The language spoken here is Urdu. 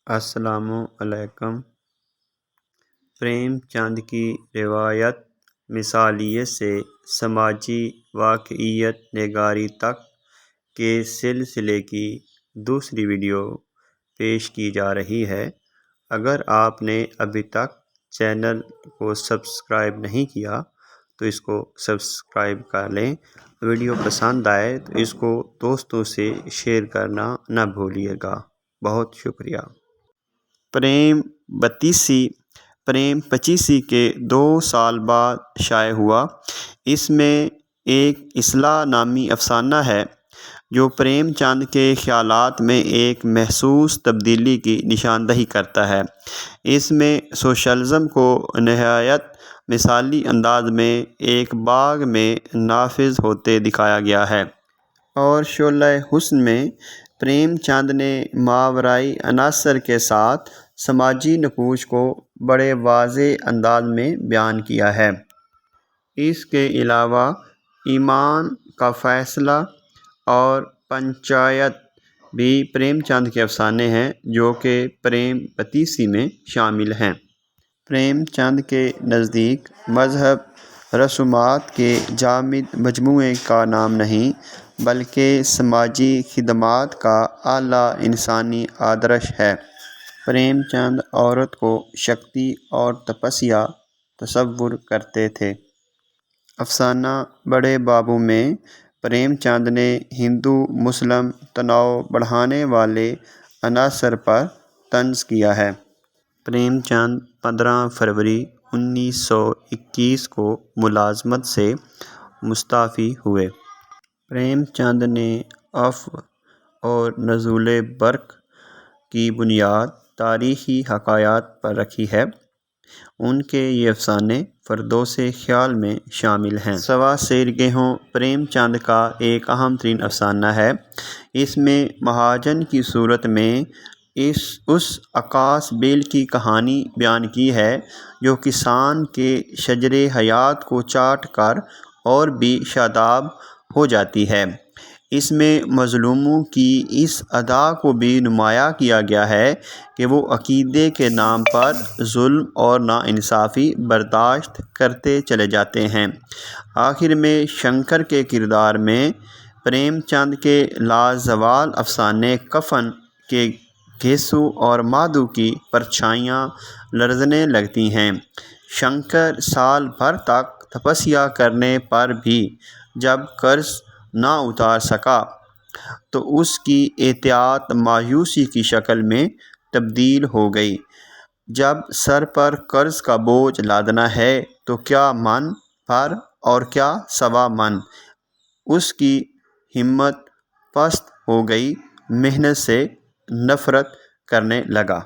السلام علیکم۔ پریم چند کی روایت مثالیت سے سماجی واقعیت نگاری تک کے سلسلے کی دوسری ویڈیو پیش کی جا رہی ہے۔ اگر آپ نے ابھی تک چینل کو سبسکرائب نہیں کیا تو اس کو سبسکرائب کر لیں۔ ویڈیو پسند آئے تو اس کو دوستوں سے شیئر کرنا نہ بھولیے گا۔ بہت شکریہ۔ پریم پچیسی کے 2 سال بعد شائع ہوا۔ اس میں ایک اصلاح نامی افسانہ ہے جو پریم چند کے خیالات میں ایک محسوس تبدیلی کی نشاندہی کرتا ہے۔ اس میں سوشلزم کو نہایت مثالی انداز میں ایک باغ میں نافذ ہوتے دکھایا گیا ہے، اور شعلۂ حسن میں پریم چند نے ماورائی عناصر کے ساتھ سماجی نقوش کو بڑے واضح انداز میں بیان کیا ہے۔ اس کے علاوہ ایمان کا فیصلہ اور پنچایت بھی پریم چند کے افسانے ہیں جو کہ پریم پتیسی میں شامل ہیں۔ پریم چند کے نزدیک مذہب رسومات کے جامد مجموعے کا نام نہیں بلکہ سماجی خدمات کا اعلیٰ انسانی آدرش ہے۔ پریم چند عورت کو شکتی اور تپسیا تصور کرتے تھے۔ افسانہ بڑے بابو میں پریم چند نے ہندو مسلم تناؤ بڑھانے والے عناصر پر طنز کیا ہے۔ پریم چند 15 فروری 1921 کو ملازمت سے مستعفی ہوئے۔ پریم چند نے عفو اور نزول برق کی بنیاد تاریخی حقائق پر رکھی ہے۔ ان کے یہ افسانے فردوس خیال میں شامل ہیں۔ سوا سیر گیہوں پریم چند کا ایک اہم ترین افسانہ ہے۔ اس میں مہاجن کی صورت میں اس عکاس بیل کی کہانی بیان کی ہے جو کسان کے شجر حیات کو چاٹ کر اور بھی شاداب ہو جاتی ہے۔ اس میں مظلوموں کی اس ادا کو بھی نمایاں کیا گیا ہے کہ وہ عقیدے کے نام پر ظلم اور ناانصافی برداشت کرتے چلے جاتے ہیں۔ آخر میں شنکر کے کردار میں پریم چند کے لازوال افسانے کفن کے گھیسو اور مادھو کی پرچھائیاں لرزنے لگتی ہیں۔ شنکر سال بھر تک تپسیا کرنے پر بھی جب قرض نہ اتار سکا تو اس کی اطاعت مایوسی کی شکل میں تبدیل ہو گئی۔ جب سر پر قرض کا بوجھ لادنا ہے تو کیا من پر اور کیا سوا من۔ اس کی ہمت پست ہو گئی، محنت سے نفرت کرنے لگا۔